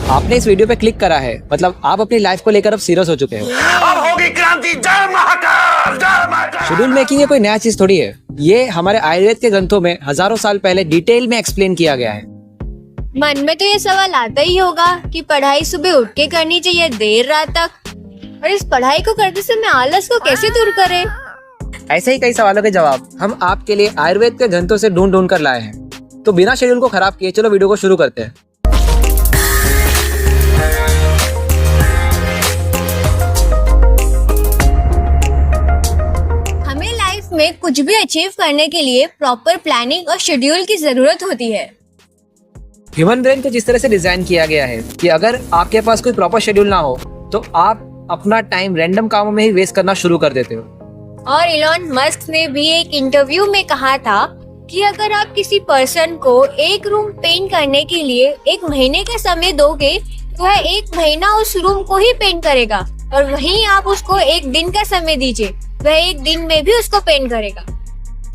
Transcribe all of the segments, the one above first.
आपने इस वीडियो पे क्लिक करा है, मतलब आप अपनी लाइफ को लेकर अब सीरियस हो चुके हो। अब होगी क्रांति, जय महाकाल, जय महाकाल। शेड्यूल मेकिंग ये कोई नया चीज थोड़ी है, ये हमारे आयुर्वेद के ग्रंथों में हजारों साल पहले डिटेल में एक्सप्लेन किया गया है। मन में तो ये सवाल आता ही होगा कि पढ़ाई सुबह उठ के करनी चाहिए देर रात तक, और इस पढ़ाई को करते समय आलस को कैसे दूर करें? ऐसे ही कई सवालों के जवाब हम आपके लिए आयुर्वेद के ग्रंथों से ढूंढ कर लाए हैं। तो बिना शेड्यूल को खराब किए चलो वीडियो को शुरू करते हैं। हमें लाइफ में कुछ भी अचीव करने के लिए प्रॉपर प्लानिंग और शेड्यूल की जरूरत होती है। ह्यूमन ब्रेन को जिस तरह से डिजाइन किया गया है कि अगर आपके पास कोई प्रॉपर शेड्यूल ना हो तो आप अपना टाइम रैंडम कामों में ही वेस्ट करना शुरू कर देते हो। और इलॉन मस्क ने भी एक इंटरव्यू में कहा था कि अगर आप किसी पर्सन को एक रूम पेंट करने के लिए 1 महीने का समय दोगे तो वह 1 महीना उस रूम को ही पेंट करेगा, और वहीं आप उसको 1 दिन का समय दीजिए, वह 1 दिन में भी उसको पेंट करेगा।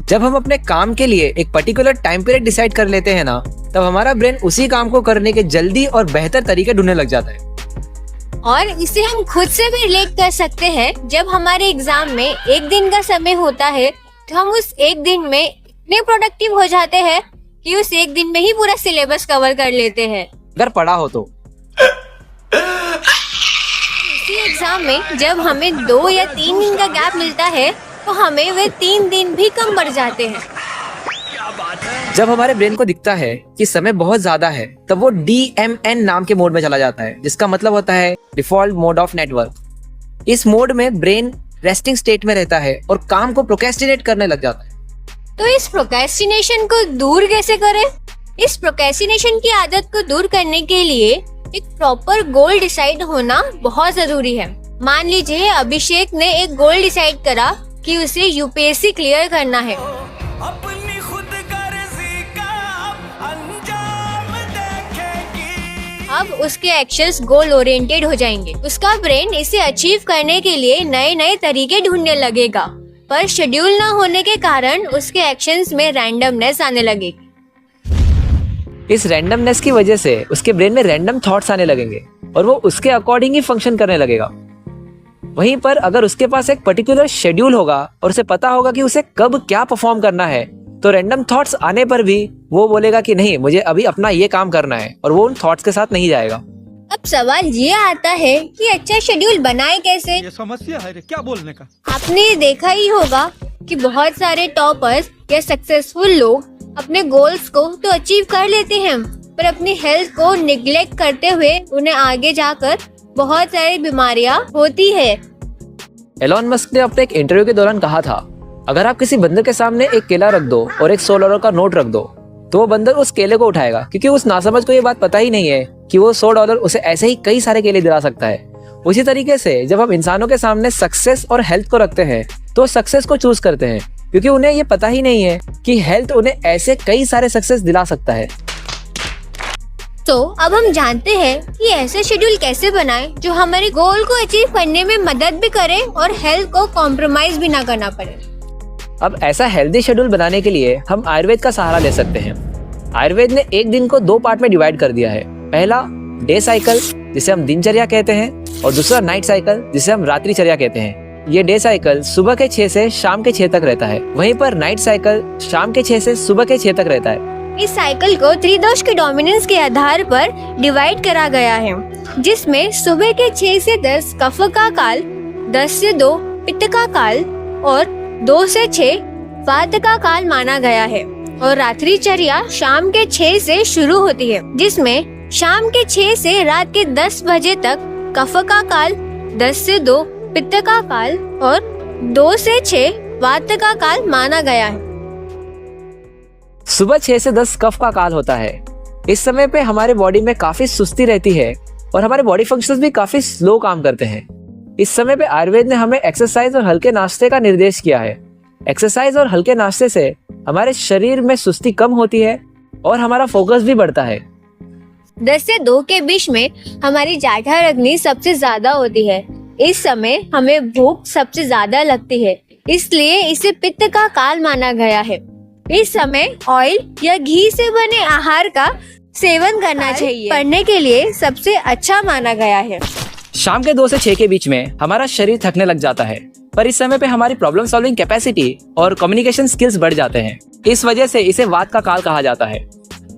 जब हम अपने काम के लिए एक पर्टिकुलर टाइम पीरियड डिसाइड कर लेते हैं ना, तब हमारा ब्रेन उसी काम को करने के जल्दी और बेहतर तरीके ढूंढने लग जाता है। और इसे हम खुद से भी रिलेट कर सकते हैं। जब हमारे एग्जाम में 1 दिन का समय होता है तो हम उस 1 दिन में इतने प्रोडक्टिव हो जाते हैं कि उस 1 दिन में ही पूरा सिलेबस कवर कर लेते हैं, अगर पढ़ा हो तो। इसी एग्जाम में जब हमें 2 या 3 दिन का गैप मिलता है तो हमें वे 3 दिन भी कम पड़ जाते हैं। जब हमारे ब्रेन को दिखता है कि समय बहुत ज्यादा है तब वो DMN नाम के मोड में चला जाता है, जिसका मतलब होता है डिफॉल्ट मोड ऑफ नेटवर्क। इस मोड में ब्रेन रेस्टिंग स्टेट में रहता है और काम को प्रोक्रेस्टिनेट करने लग जाता है। तो इस प्रोक्रेस्टिनेशन को दूर कैसे करें? इस प्रोक्रेस्टिनेशन की आदत को दूर करने के लिए एक प्रॉपर गोल डिसाइड होना बहुत जरूरी है। मान लीजिए अभिषेक ने एक गोल डिसाइड करा कि उसे UPSC क्लियर करना है। अपनी खुद गर्जी का अंजाम देखेगी। अब उसके एक्शंस गोल ओरिएंटेड हो जाएंगे। उसका ब्रेन इसे अचीव करने के लिए नए नए तरीके ढूंढने लगेगा, पर शेड्यूल न होने के कारण उसके एक्शंस में रैंडमनेस आने लगेगी। इस रैंडमनेस की वजह से उसके ब्रेन में रैंडम थॉट्स आने लगेंगे और वो उसके अकॉर्डिंग ही फंक्शन करने लगेगा। वहीं पर अगर उसके पास एक पर्टिकुलर शेड्यूल होगा और उसे पता होगा कि उसे कब क्या परफॉर्म करना है, तो रैंडम थॉट्स आने पर भी वो बोलेगा कि नहीं, मुझे अभी अपना ये काम करना है, और वो उन थॉट्स के साथ नहीं जाएगा। अब सवाल ये आता है कि अच्छा शेड्यूल बनाए कैसे? ये समस्या है रे, क्या बोलने का। आपने देखा ही होगा कि बहुत सारे टॉपर्स या सक्सेसफुल लोग अपने गोल्स को तो अचीव कर लेते हैं, पर अपनी हेल्थ को निग्लेक्ट करते हुए उन्हें आगे जाकर बहुत सारी बीमारियां होती है। एलॉन मस्क ने अपने एक इंटरव्यू के दौरान कहा था, अगर आप किसी बंदर के सामने एक केला रख दो और एक $100 का नोट रख दो तो वो बंदर उस केले को उठाएगा, क्योंकि उस नासमझ को ये बात पता ही नहीं है कि वो $100 उसे ऐसे ही कई सारे केले दिला सकता है। उसी तरीके से जब हम इंसानों के सामने सक्सेस और हेल्थ को रखते हैं तो सक्सेस को चूज करते हैं, क्योंकि उन्हें ये पता ही नहीं है कि हेल्थ उन्हें ऐसे कई सारे सक्सेस दिला सकता है। तो अब हम जानते हैं कि ऐसे शेड्यूल कैसे बनाएं जो हमारे गोल को अचीव करने में मदद भी करे और हेल्थ को कॉम्प्रोमाइज भी ना करना पड़े। अब ऐसा हेल्दी शेड्यूल बनाने के लिए हम आयुर्वेद का सहारा ले सकते हैं। आयुर्वेद ने एक दिन को 2 पार्ट में डिवाइड कर दिया है। पहला डे साइकिल, जिसे हम दिनचर्या कहते हैं, और दूसरा नाइट साइकिल, जिसे हम रात्रिचर्या कहते हैं। ये डे साइकिल सुबह के 6 से शाम के 6 तक रहता है, वहीं पर नाइट साइकिल शाम के 6 से सुबह के 6 तक रहता है। इस साइकिल को त्रिदोष के डोमिनेंस के आधार पर डिवाइड करा गया है, जिसमें सुबह के 6 से 10 कफ का काल, 10 से 2 पित्त का काल और 2 से 6 वात का काल माना गया है। और रात्रिचर्या शाम के 6 से शुरू होती है, जिसमें शाम के 6 से रात के 10 बजे तक कफ का काल, 10 से 2 पित्त का काल और 2 से 6 वात का काल माना गया है। सुबह 6 से 10 कफ का काल होता है। इस समय पे हमारे बॉडी में काफी सुस्ती रहती है और हमारे बॉडी फंक्शंस भी काफी स्लो काम करते हैं। इस समय पे आयुर्वेद ने हमें एक्सरसाइज और हल्के नाश्ते का निर्देश किया है। एक्सरसाइज और हल्के नाश्ते से हमारे शरीर में सुस्ती कम होती है और हमारा फोकस भी बढ़ता है। 10 से 2 के बीच में हमारी जाठर अग्नि सबसे ज्यादा होती है। इस समय हमें भूख सबसे ज्यादा लगती है, इसलिए इसे पित्त का काल माना गया है। इस समय ऑयल या घी से बने आहार का सेवन करना चाहिए पढ़ने के लिए सबसे अच्छा माना गया है। शाम के 2 से 6 के बीच में हमारा शरीर थकने लग जाता है, पर इस समय पे हमारी प्रॉब्लम सॉल्विंग कैपेसिटी और कम्युनिकेशन स्किल्स बढ़ जाते हैं। इस वजह से इसे वात का काल कहा जाता है।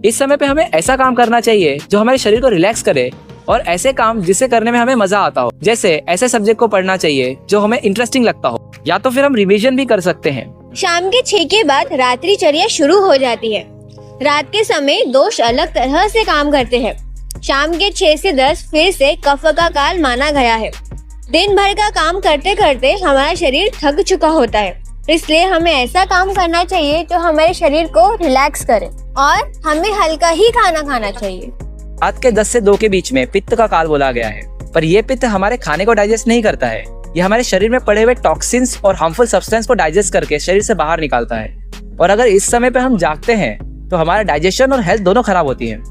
इस समय पे हमें ऐसा काम करना चाहिए जो हमारे शरीर को रिलैक्स करे और ऐसे काम जिसे करने में हमें मजा आता हो। जैसे ऐसे सब्जेक्ट को पढ़ना चाहिए जो हमें इंटरेस्टिंग लगता हो, या तो फिर हम रिवीजन भी कर सकते हैं। शाम के 6 के बाद रात्रिचर्या शुरू हो जाती है। रात के समय दोष अलग तरह से काम करते हैं। शाम के 6 से 10 फिर से कफ का काल माना गया है। दिन भर का काम करते करते हमारा शरीर थक चुका होता है, इसलिए हमें ऐसा काम करना चाहिए जो हमारे शरीर को रिलैक्स करे और हमें हल्का ही खाना खाना चाहिए। रात के 10 से 2 के बीच में पित्त का काल बोला गया है, पर यह पित्त हमारे खाने को डाइजेस्ट नहीं करता है। यह हमारे शरीर में पड़े हुए टॉक्सिन्स और हार्मफुल सब्सटेंस को डाइजेस्ट करके शरीर से बाहर निकालता है। और अगर इस समय पे हम जागते हैं तो हमारा डाइजेशन और हेल्थ दोनों खराब होती है।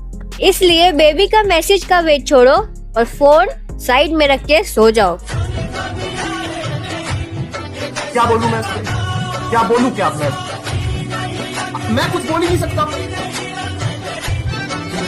इसलिए बेबी का मैसेज का वेट छोड़ो और फोन साइड में रख के सो जाओ। क्या बोलूं मैं? क्या बोलूं क्या मैं कुछ बोल ही नहीं सकता।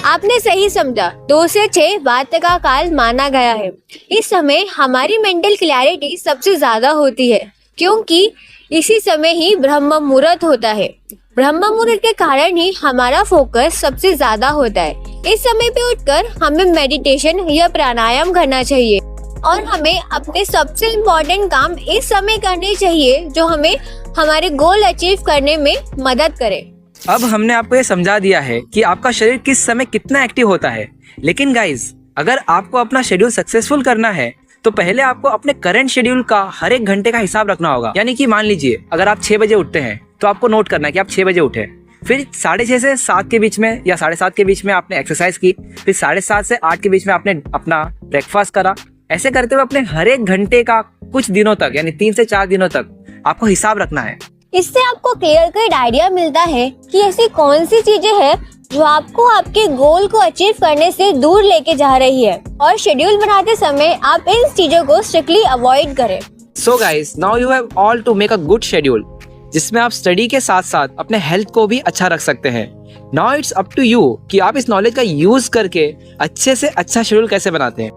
आपने सही समझा, 2 से 6 वात का काल माना गया है। इस समय हमारी मेंटल क्लैरिटी सबसे ज्यादा होती है, क्योंकि इसी समय ही ब्रह्म मुहूर्त होता है। ब्रह्म मुहूर्त के कारण ही हमारा फोकस सबसे ज्यादा होता है। इस समय पे उठकर हमें मेडिटेशन या प्राणायाम करना चाहिए और हमें अपने सबसे इम्पोर्टेंट काम इस समय करने चाहिए जो हमें हमारे गोल अचीव करने में मदद करे। अब हमने आपको ये समझा दिया है कि आपका शरीर किस समय कितना एक्टिव होता है। लेकिन गाइज, अगर आपको अपना शेड्यूल सक्सेसफुल करना है तो पहले आपको अपने करंट शेड्यूल का हर एक घंटे का हिसाब रखना होगा। यानी कि मान लीजिए अगर आप 6 बजे उठते हैं तो आपको नोट करना है कि आप 6 बजे उठे, फिर 6:30 से 7 के बीच में या 7:30 के बीच में आपने एक्सरसाइज की, फिर 7:30 से 8 के बीच में आपने अपना ब्रेकफास्ट करा। ऐसे करते हुए अपने हर एक घंटे का कुछ दिनों तक यानी 3 से 4 दिनों तक आपको हिसाब रखना है। इससे आपको क्लियर कट आइडिया मिलता है कि ऐसी कौन सी चीजें हैं जो आपको आपके गोल को अचीव करने से दूर लेके जा रही है, और शेड्यूल बनाते समय आप इन चीजों को स्ट्रिक्टली अवॉइड करें। So guys, now you have all to make a good schedule जिसमें आप स्टडी के साथ साथ अपने हेल्थ को भी अच्छा रख सकते हैं। Now it's up to you कि आप इस नॉलेज का यूज करके अच्छे से अच्छा शेड्यूल कैसे बनाते हैं।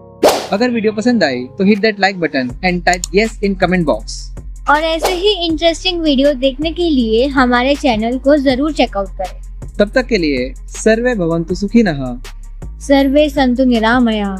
अगर वीडियो पसंद आई तो hit that like button and type yes in comment box. और ऐसे ही इंटरेस्टिंग वीडियो देखने के लिए हमारे चैनल को जरूर चेकआउट करें। तब तक के लिए सर्वे भवन्तु सुखिनः, सर्वे संतु निरामया।